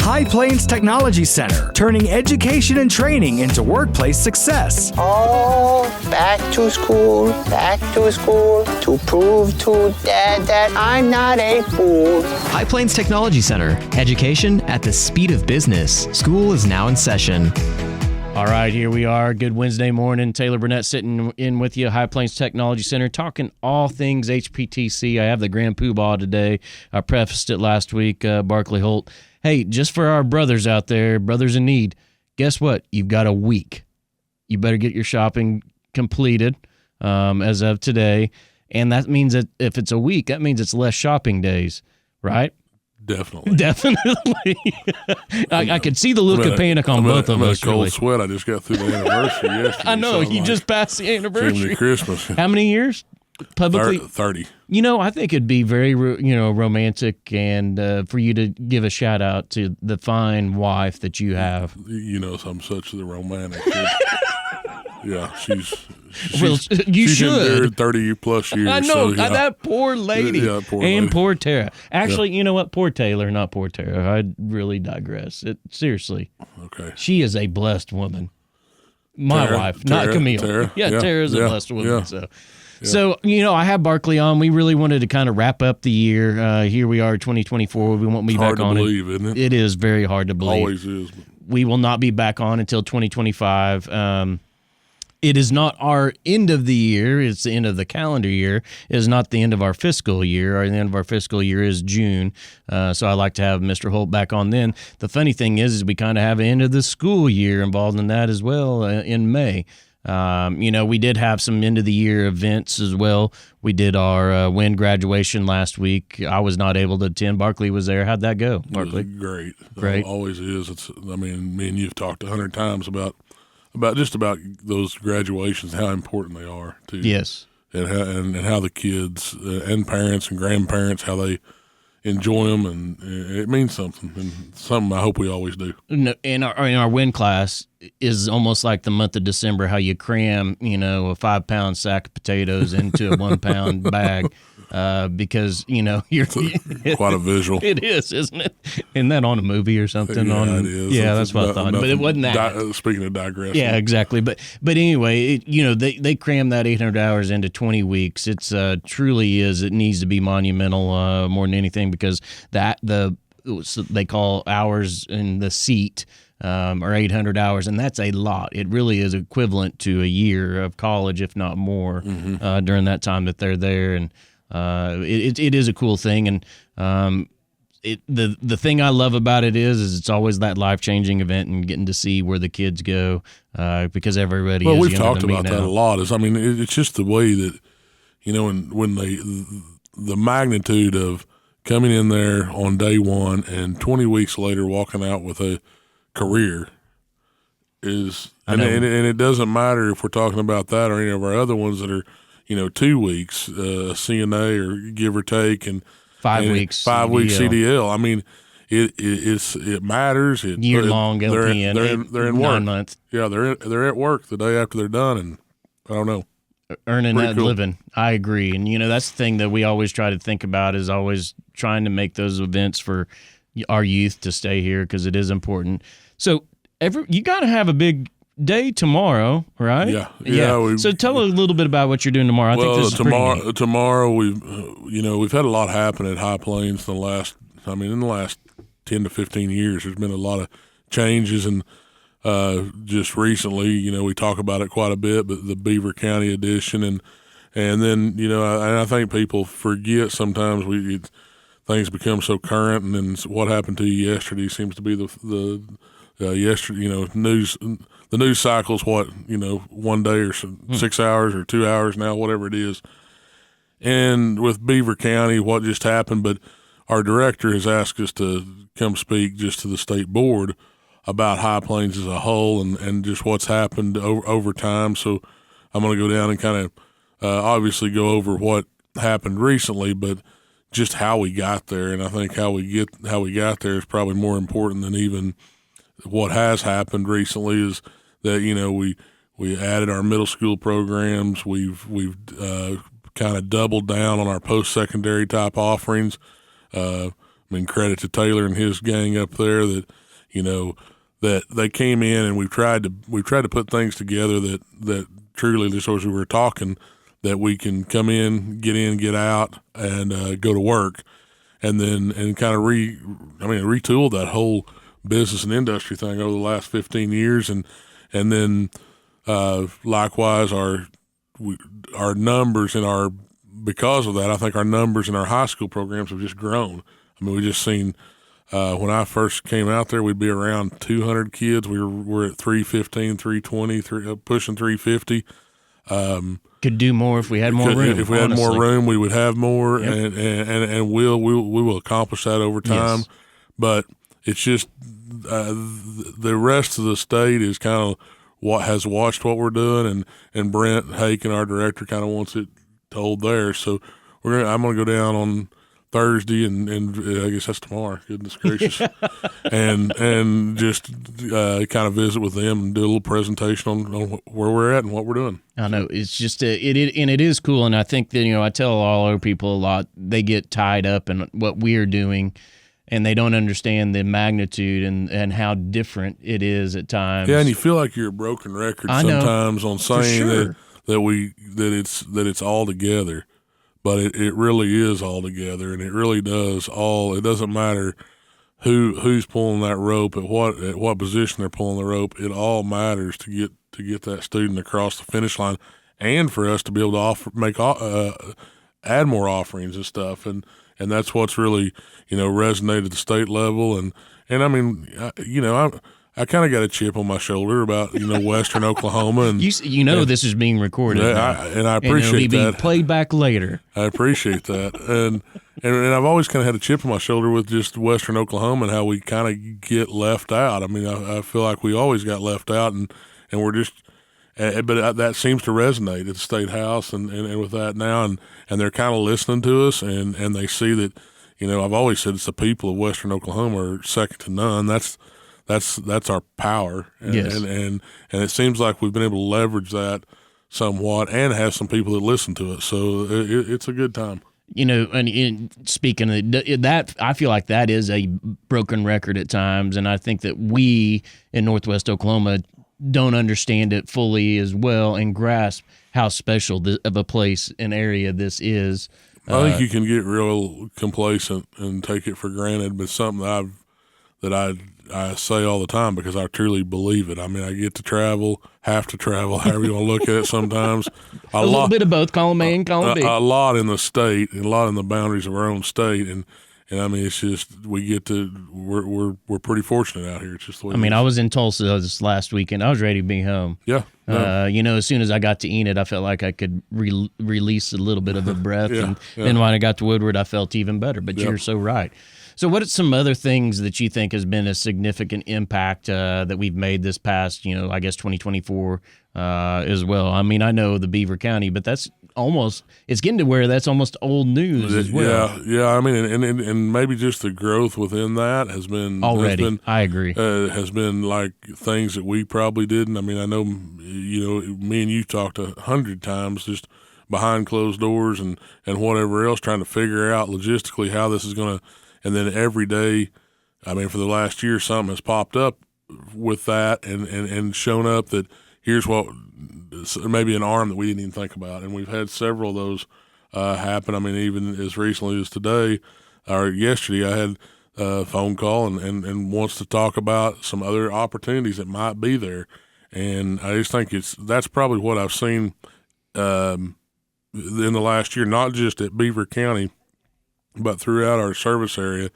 High Plains Technology Center, turning education and training into workplace success. Oh, back to school, to prove to Dad that I'm not a fool. High Plains Technology Center, education at the speed of business. School is now in session. All right, here we are. Good Wednesday morning. Taylor Burnett sitting in with you, High Plains Technology Center, talking all things HPTC. I have the Grand Poobah today. I prefaced it last week, Barclay Holt. Hey, just for our brothers out there, brothers in need, guess what? You've got a week. You better get your shopping completed as of today. And that means that if it's a week, that means it's less shopping days, right? Definitely. I could see the look of panic on both of us. I'm in a cold really. sweat. I just got through the anniversary yesterday. I know. You just passed the anniversary. Christmas. How many years? Publicly 30. You know, I think it'd be very, romantic and for you to give a shout out to the fine wife that you have. You know, I'm such the romantic. Yeah, she's endured 30 plus years. I know, so, yeah. that poor lady. Yeah, poor and lady. poor Tara. Actually, You know what? Poor Taylor, not poor Tara. I really digress. Seriously. Okay. She is a blessed woman. My wife, not Camille. Tara. Tara's a blessed woman. Yeah. So, I have Barclay on. We really wanted to kind of wrap up the year. Here we are, 2024. We won't be back on. Hard to believe, isn't it? It is very hard to believe. Always is. We will not be back on until 2025. It is not our end of the year. It's the end of the calendar year. It is not the end of our fiscal year. The end of our fiscal year is June. So I like to have Mr. Holt back on then. The funny thing is we kind of have an end of the school year involved in that as well in May. We did have some end of the year events as well. We did our WIN graduation last week. I was not able to attend. Barclay was there. How'd that go, Barclay? Great. Great. Always is. Me and you've talked 100 times about those graduations, how important they are too. Yes. And how the kids and parents and grandparents, how they enjoy them, and it means something, and something I hope we always do. In our WIN class is almost like the month of December, how you cram, a 5-pound sack of potatoes into a 1-pound bag. Because you're quite a visual. It is, isn't it? Isn't that on a movie or something? Yeah, it is. Yeah, that's what I thought. But it wasn't that. Speaking of digressing. Yeah, exactly. But anyway, they cram that 800 hours into 20 weeks. It's truly is. It needs to be monumental more than anything, because they call hours in the seat. Or 800 hours, and that's a lot. It really is equivalent to a year of college, if not more, during that time that they're there. And it is a cool thing. And the thing I love about it is it's always that life-changing event and getting to see where the kids go, because everybody is we've younger talked than me about now. that a lot. It's just the way that, when the magnitude of coming in there on day one and 20 weeks later walking out with a career is, and it doesn't matter if we're talking about that or any of our other ones that are, 2 weeks CNA or give or take, and 5 weeks, 5 weeks CDL. It matters. Year long LPN. They're in 9 work. months. Yeah, they're at work the day after they're done, and I don't know. Earning Pretty that cool. living. I agree. And, that's the thing that we always try to think about, is always trying to make those events for our youth to stay here, because it is important. So you got to have a big day tomorrow, right? Yeah. So tell a little bit about what you're doing tomorrow. I think this is tomorrow we've had a lot happen at High Plains in the last 10 to 15 years. There's been a lot of changes, and just recently, we talk about it quite a bit, but the Beaver County edition, and then I think people forget sometimes things become so current, and then what happened to you yesterday seems to be the news. The news cycle's 1 day or 6 hours or 2 hours now, whatever it is. And with Beaver County, what just happened, but our director has asked us to come speak just to the state board about High Plains as a whole, and just what's happened over time. So I'm going to go down and kind of obviously go over what happened recently, but just how we got there. And I think how we got there is probably more important than even what has happened recently, is that, we added our middle school programs. We've kind of doubled down on our post-secondary type offerings. I mean, credit to Taylor and his gang up there that, that they came in and we've tried to put things together that truly, just as we were talking, that we can come in, get out, and go to work, and kind of retool that whole business and industry thing over the last 15 years, and then likewise our numbers because of that, I think our numbers in our high school programs have just grown. I mean, we just seen when I first came out there, we'd be around 200 kids. We're at 315, 320, pushing 350. Could do more if we had more room. If we had more room, we would have more, Yep. and we will accomplish that over time. Yes. But it's just the rest of the state is kind of what has watched what we're doing, and Brent Haken, our director, kind of wants it told there. So I'm gonna go down on Thursday, and I guess that's tomorrow. Goodness gracious, and just kind of visit with them and do a little presentation on where we're at and what we're doing. I know it's just it is cool, and I think that I tell all our people a lot. They get tied up in what we're doing, and they don't understand the magnitude and how different it is at times. Yeah, and you feel like you're a broken record sometimes on saying sure. that it's all together. But it really is all together, and it really does all. It doesn't matter who's pulling that rope at what position they're pulling the rope. It all matters to get that student across the finish line, and for us to be able to add more offerings and stuff, and that's what's really resonated at the state level, and I mean I kind of got a chip on my shoulder about Western Oklahoma, and this is being recorded, and I appreciate and it'll be that. played back later. I appreciate that, and I've always kind of had a chip on my shoulder with just Western Oklahoma and how we kind of get left out. I mean, I feel like we always got left out, and we're just. But that seems to resonate at the State House and with that now, and they're kind of listening to us, and they see that I've always said it's the people of Western Oklahoma are second to none. That's our power, and it seems like we've been able to leverage that somewhat and have some people that listen to it. So it's a good time. And speaking of that, I feel like that is a broken record at times, and I think that we in Northwest Oklahoma don't understand it fully as well and grasp how special of a place and area this is. I think you can get real complacent and take it for granted, but something that I say all the time because I truly believe it. I mean, I get to travel, have to travel, however you want to look at it sometimes. A little bit of both, column A and column B. A lot in the state, and a lot in the boundaries of our own state, and I mean, it's just we're pretty fortunate out here. It's just the way. I mean, I was in Tulsa this last weekend. I was ready to be home. Yeah. No. As soon as I got to Enid, I felt like I could release a little bit of a breath, Yeah, and yeah. then when I got to Woodward, I felt even better. But you're so right. So, what are some other things that you think has been a significant impact that we've made this past, I guess 2024 as well? I mean, I know the Beaver County, but it's getting to where that's almost old news as well. Yeah. I mean, and maybe just the growth within that has been Already, I agree. Has been like things that we probably didn't. I mean, I know, me and you talked 100 times just behind closed doors and whatever else, trying to figure out logistically how this is going to. And then every day, I mean, for the last year, something has popped up with that and shown up that here's what maybe an arm that we didn't even think about. And we've had several of those happen. I mean, even as recently as today or yesterday, I had a phone call and wants to talk about some other opportunities that might be there. And I just think that's probably what I've seen in the last year, not just at Beaver County, but throughout our service area,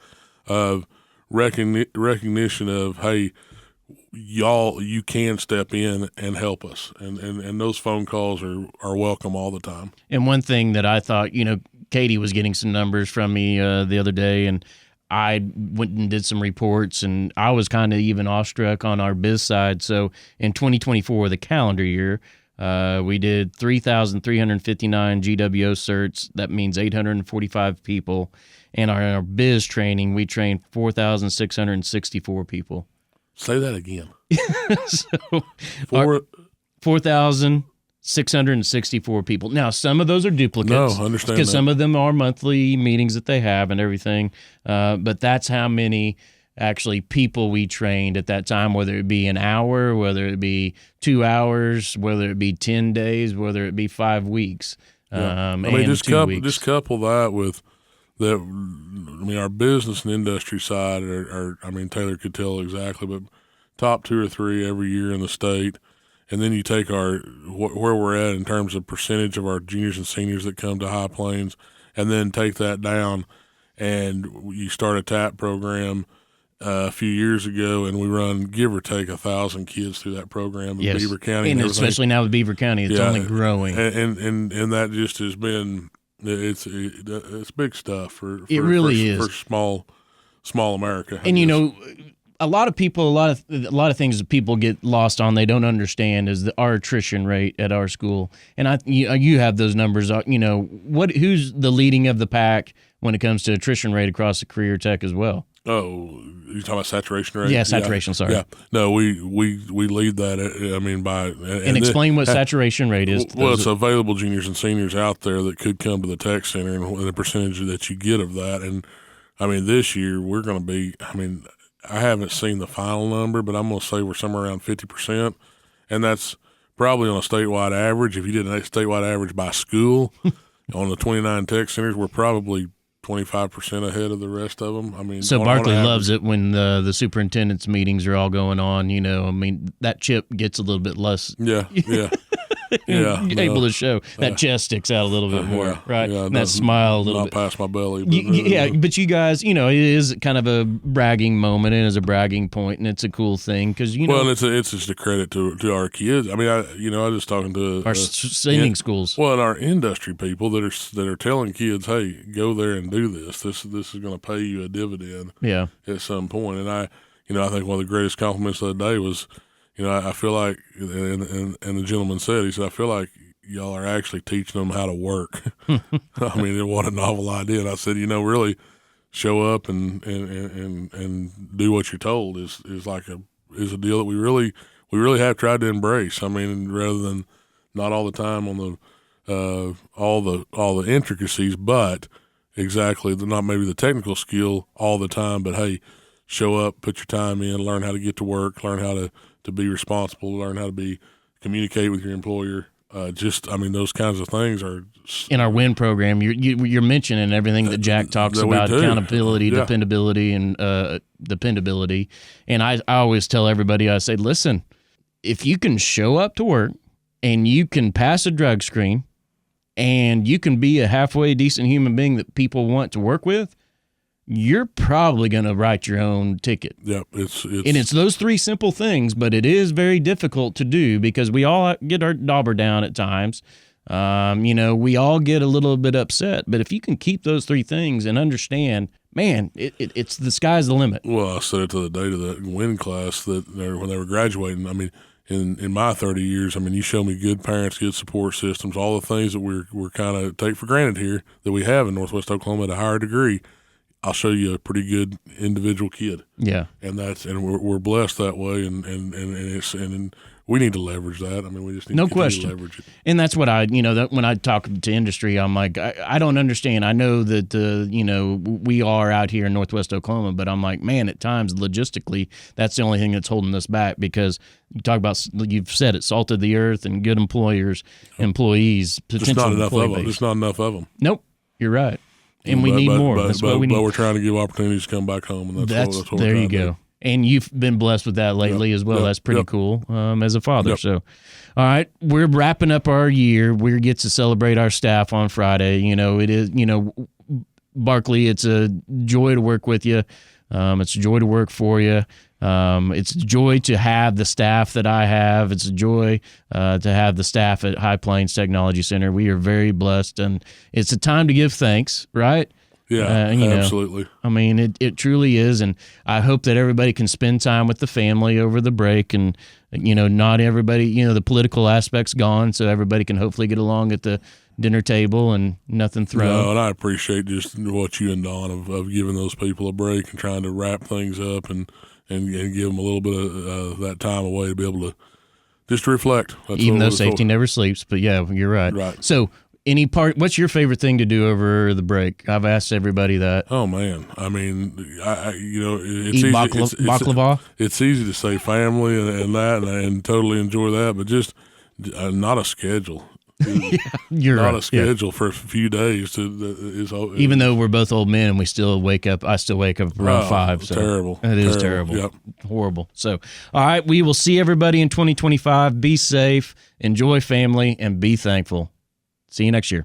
of recognition of, hey, y'all, you can step in and help us, and those phone calls are welcome all the time. And one thing that I thought, Katie was getting some numbers from me the other day, and I went and did some reports, and I was kind of even awestruck on our biz side. So in 2024, the calendar year, we did 3,359 GWO certs. That means 845 people. And our biz training, we trained 4,664 people. Say that again. So 4,664 664 people. Now, some of those are duplicates. No, I understand because that. some of them are monthly meetings that they have and everything. But that's how many actually people we trained at that time, whether it be an hour, whether it be 2 hours, whether it be 10 days, whether it be 5 weeks. Yeah. And just 2 weeks. just couple that with that. I mean, our business and industry side are I mean, Taylor could tell exactly, but top 2 or 3 every year in the state. And then you take where we're at in terms of percentage of our juniors and seniors that come to High Plains, and then take that down, and you start a TAP program a few years ago, and we run, give or take, 1,000 kids through that program in Beaver County, and everything. especially now with Beaver County, it's only growing. And that just has been it's big stuff for it really is for small America. And you know, a lot of people, a lot of things that people get lost on, they don't understand is our attrition rate at our school. And you have those numbers. You know, who's the leading of the pack when it comes to attrition rate across the career tech as well? Oh, you talking about saturation rate? Yeah, saturation. Sorry. Yeah, no, we lead that. I mean, and explain what saturation rate is. Well, it's available juniors and seniors out there that could come to the tech center, and the percentage that you get of that. And I mean, this year we're going to be. I mean, I haven't seen the final number, but I'm going to say we're somewhere around 50%, and that's probably on a statewide average. If you did a statewide average by school, on the 29 tech centers, we're probably 25% ahead of the rest of them. I mean, so Barclay loves it when the superintendent's meetings are all going on. You know, I mean, that chip gets a little bit less. Yeah. Able to show that chest sticks out a little bit more, right? Yeah, and that smile a little not bit past my belly. But, but you guys, you know, it is kind of a bragging moment and it's a bragging point, and it's a cool thing because you know. Well, and it's just a credit to our kids. I mean, I was just talking to our sending schools. Well, and our industry people that are telling kids, hey, go there and do this. This is going to pay you a dividend. Yeah. At some point, and I think one of the greatest compliments of the day was, I feel like, and the gentleman said, he said, I feel like y'all are actually teaching them how to work. I mean, what a novel idea. And I said, really show up and do what you're told is a deal that we really have tried to embrace. I mean, rather than not all the time on the all the intricacies, but exactly not maybe the technical skill all the time, but hey, show up, put your time in, learn how to get to work, learn how to be responsible, learn how to communicate with your employer. Those kinds of things are in our WIN program. You're mentioning everything that Jack talks about: accountability, dependability, and dependability. And I always tell everybody, I say, listen, if you can show up to work and you can pass a drug screen and you can be a halfway decent human being that people want to work with, you're probably going to write your own ticket. Yep, it's those 3 simple things, but it is very difficult to do because we all get our dauber down at times. We all get a little bit upset, but if you can keep those 3 things and understand, man, it's the sky's the limit. Well, I said it to the day to that WIN class that when they were graduating. I mean, in my 30 years, I mean, you show me good parents, good support systems, all the things that we're kind of take for granted here that we have in Northwest Oklahoma at a higher degree. I'll show you a pretty good individual kid. Yeah, and we're blessed that way, and we need to leverage that. I mean, we just need to leverage it. And that's what that when I talk to industry, I'm like, I don't understand. I know that we are out here in Northwest Oklahoma, but I'm like, man, at times logistically, that's the only thing that's holding us back because you talk about, you've said it, salt of the earth and good employees, potential just not enough employee of them. base. Just not enough of them. Nope, you're right. And we need more. That's what we need. But we're trying to give opportunities to come back home, and that's what there we're you go. And you've been blessed with that lately as well. That's pretty cool as a father. Yep. So, all right, we're wrapping up our year. We get to celebrate our staff on Friday. It is, Barclay, it's a joy to work with you. It's a joy to work for you. It's a joy to have the staff that I have. It's a joy to have the staff at High Plains Technology Center. We are very blessed, and it's a time to give thanks, right? Yeah, absolutely. I mean, it truly is, and I hope that everybody can spend time with the family over the break, and not everybody, the political aspect's gone, so everybody can hopefully get along at the dinner table and nothing thrown. No, and I appreciate just what you and Don of giving those people a break and trying to wrap things up and give them a little bit of that time away to be able just reflect. That's Even what though it's for. safety never sleeps. But yeah, you're right. Right. So what's your favorite thing to do over the break? I've asked everybody that. Oh man, I mean, it's Eat easy. baklava? It's easy to say family and that and totally enjoy that, but just not a schedule. You're not right. a schedule for a few days. Even though we're both old men and we still wake up, I still wake up around 5. So terrible. It is terrible. Yep. Horrible. So, all right, we will see everybody in 2025. Be safe, enjoy family, and be thankful. See you next year.